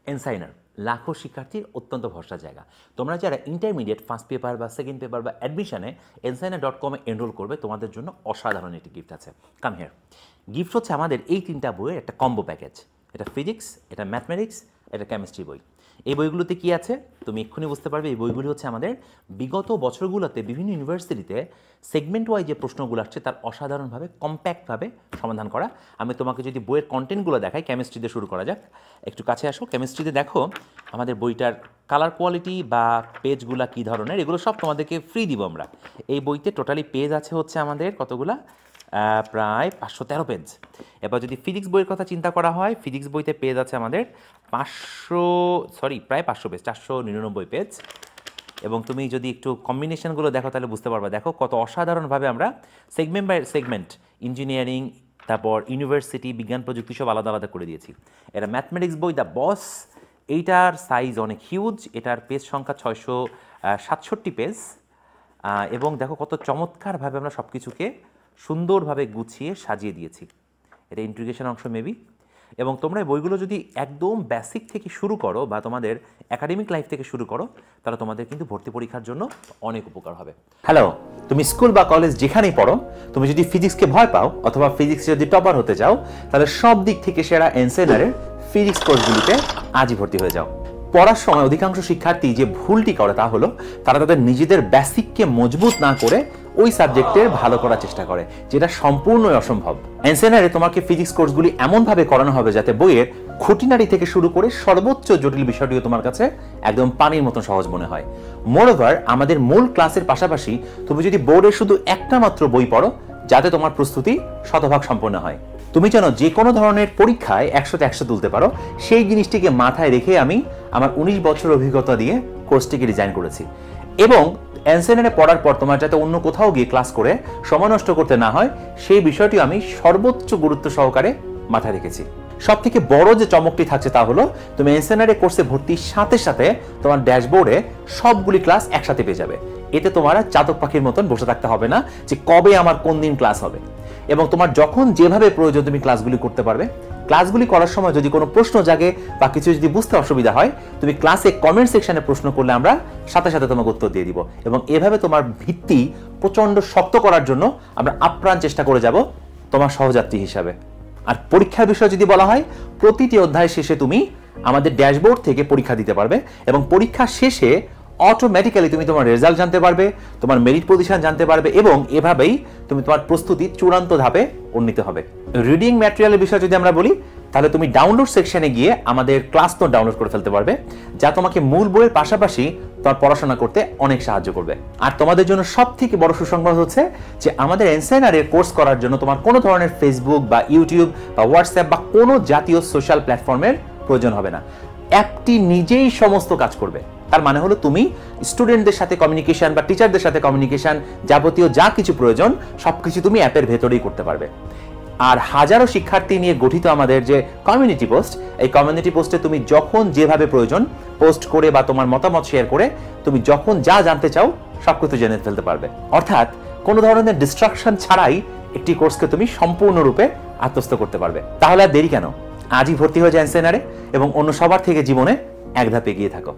এনসাইনার লাখো শিক্ষার্থীর অত্যন্ত ভরসা জায়গা। তোমরা যারা ইন্টারমিডিয়েট ফার্স্ট পেপার বা সেকেন্ড পেপার বা অ্যাডমিশনে এনসাইনার.com এনরোল করবে, তোমাদের জন্য অসাধারণ একটি গিফট আছে। Come here. গিফট হচ্ছে আমাদের এই 3টা বইয়ের একটা কম্বো প্যাকেজ। এটা ফিজিক্স, এটা ম্যাথমেটিক্স, এটা কেমিস্ট্রি বই। এই বইগুলোতে কি আছে তুমি এক্ষুনি বুঝতে পারবে। এই বইগুলি হচ্ছে আমাদের বিগত বছরগুলোতে বিভিন্ন ইউনিভার্সিটিতে সেগমেন্ট ওয়াইজ যে প্রশ্নগুলো আসছে তার অসাধারণভাবে কম্প্যাক্টভাবে সমাধান করা। আমি তোমাকে যদি বইয়ের কন্টেন্টগুলো দেখাই, কেমিস্ট্রিতে শুরু করা যাক। একটু কাছে আসো। কেমিস্ট্রিতে দেখো আমাদের বইটার কালার কোয়ালিটি বা পেজগুলো কী ধরনের, এগুলো সব তোমাদেরকে ফ্রি দিব আমরা। এই বইতে টোটালি পেজ আছে হচ্ছে আমাদের কতগুলা, প্রায় 513 পেজ। এবার যদি ফিজিক্স বইয়ের কথা চিন্তা করা হয়, ফিজিক্স বইতে পেজ আছে আমাদের প্রায় 500 পেজ, 499 পেজ। এবং তুমি যদি একটু কম্বিনেশনগুলো দেখো তাহলে বুঝতে পারবা। দেখো কত অসাধারণভাবে আমরা সেগমেন্ট বাই সেগমেন্ট ইঞ্জিনিয়ারিং, তারপর ইউনিভার্সিটি, বিজ্ঞান প্রযুক্তি সব আলাদা আলাদা করে দিয়েছি। এটা ম্যাথমেটিক্স বই দ্য বস, এইটার সাইজ অনেক হিউজ, এটার পেজ সংখ্যা 667 পেজ। এবং দেখো কত চমৎকারভাবে আমরা সব কিছুকে সুন্দরভাবে গুছিয়ে সাজিয়ে দিয়েছি। এটা ইন্টিগ্রেশন অংশ মেবি। এবং তোমরা বইগুলো যদি একদম বেসিক থেকে শুরু করো বা তোমাদের একাডেমিক লাইফ থেকে শুরু করো, তাহলে তোমাদের কিন্তু ভর্তি পরীক্ষার জন্য অনেক উপকার হবে। হ্যালো, তুমি স্কুল বা কলেজ যেখানেই পড়ো, তুমি যদি ফিজিক্সকে ভয় পাও অথবা ফিজিক্সে যদি টপার হতে চাও, তাহলে সব দিক থেকে সেরা এনসেনারের ফিজিক্স কোর্সগুলিতে আজই ভর্তি হয়ে যাও। পড়ার সময় অধিকাংশ শিক্ষার্থী যে ভুলটি করে তা হলো তারা তাদের নিজেদের বেসিককে মজবুত না করে ওই সাবজেক্টের ভালো করার চেষ্টা করে, যেটা সম্পূর্ণই অসম্ভব। এনসেনারে তোমাকে ফিজিক্স কোর্সগুলি এমনভাবে করানো হবে যাতে বইয়ের খুঁটিনাটি থেকে শুরু করে সর্বোচ্চ জটিল বিষয়টিও তোমার কাছে একদম পানির মতো সহজ মনে হয়। মোরওভার, আমাদের মূল ক্লাসের পাশাপাশি তুমি যদি বোর্ডে শুধু একটা মাত্র বই পড়ো, যাতে তোমার প্রস্তুতি শতভাগ সম্পন্ন হয়, তুমি যেন যে কোনো ধরনের পরীক্ষায় 100তে 100 তুলতে পারো, সেই জিনিসটিকে মাথায় রেখে আমি আমার 19 বছর অভিজ্ঞতা দিয়ে কোর্সটিকে ডিজাইন করেছি। এবং এনসেনারে পড়ার পর তোমার যাতে অন্য কোথাও গিয়ে ক্লাস করে সময় নষ্ট করতে না হয়, সেই বিষয়টি আমি সর্বোচ্চ গুরুত্ব সহকারে মাথায় রেখেছি। সব থেকে বড় যে চমকটি থাকছে তা হলো তুমি এনসেনারে কোর্সে ভর্তির সাথে সাথে তোমার ড্যাশবোর্ডে সবগুলি ক্লাস একসাথে পেয়ে যাবে। এতে তোমার চাতক পাখির মতন বসে থাকতে হবে না যে কবে আমার কোন দিন ক্লাস হবে। এবং তোমার যখন যেভাবে প্রয়োজন তুমি ক্লাসগুলি করতে পারবে। ক্লাসগুলি করার সময় যদি কোনো প্রশ্ন জাগে বা কিছু যদি বুঝতে অসুবিধা হয়, তুমি ক্লাসে কমেন্ট সেকশনে প্রশ্ন করলে আমরা সাথে সাথে তোমাকে উত্তর দিয়ে দিব। এবং এভাবে তোমার ভিত্তি প্রচণ্ড শক্ত করার জন্য আমরা আপ্রাণ চেষ্টা করে যাব তোমার সহযাত্রী হিসাবে। আর পরীক্ষার বিষয়ে যদি বলা হয়, প্রতিটি অধ্যায় শেষে তুমি আমাদের ড্যাশবোর্ড থেকে পরীক্ষা দিতে পারবে এবং পরীক্ষা শেষে অটোমেটিক্যালি তুমি তোমার রেজাল্ট জানতে পারবে, তোমার মেরিট পজিশন জানতে পারবে এবং এভাবেই তুমি তোমার প্রস্তুতি চূড়ান্ত ধাপে উন্নীত হবে। রিডিং ম্যাটেরিয়ালের বিষয়ে যদি আমরা বলি, তাহলে তুমি ডাউনলোড সেকশনে গিয়ে আমাদের ক্লাস নোট ডাউনলোড করে ফেলতে পারবে, যা তোমাকে মূল বইয়ের পাশাপাশি তোমার পড়াশোনা করতে অনেক সাহায্য করবে। আর তোমাদের জন্য সবথেকে বড় সুসংবাদ হচ্ছে যে আমাদের এনসেনারের কোর্স করার জন্য তোমার কোনো ধরনের ফেসবুক বা ইউটিউব বা হোয়াটসঅ্যাপ বা কোনো জাতীয় সোশ্যাল প্ল্যাটফর্মের প্রয়োজন হবে না। অ্যাপটি নিজেই সমস্ত কাজ করবে। তার মানে হলো তুমি স্টুডেন্টদের সাথে কমিউনিকেশন বা টিচারদের সাথে কমিউনিকেশন, যাবতীয় যা কিছু প্রয়োজন সবকিছু তুমি অ্যাপের ভেতরেই করতে পারবে। আর হাজারো শিক্ষার্থী নিয়ে গঠিত আমাদের যে কমিউনিটি পোস্ট, এই কমিউনিটি পোস্টে তুমি যখন যেভাবে প্রয়োজন পোস্ট করে বা তোমার মতামত শেয়ার করে তুমি যখন যা জানতে চাও সবকিছু জেনে ফেলতে পারবে। অর্থাৎ কোনো ধরনের ডিস্ট্রাকশন ছাড়াই একটি কোর্সকে তুমি সম্পূর্ণরূপে আত্মস্থ করতে পারবে। তাহলে আর দেরি কেন? আজই ভর্তি হয়ে যায় এনসেনারে এবং অন্য সবার থেকে জীবনে এক ধাপ এগিয়ে থাকো।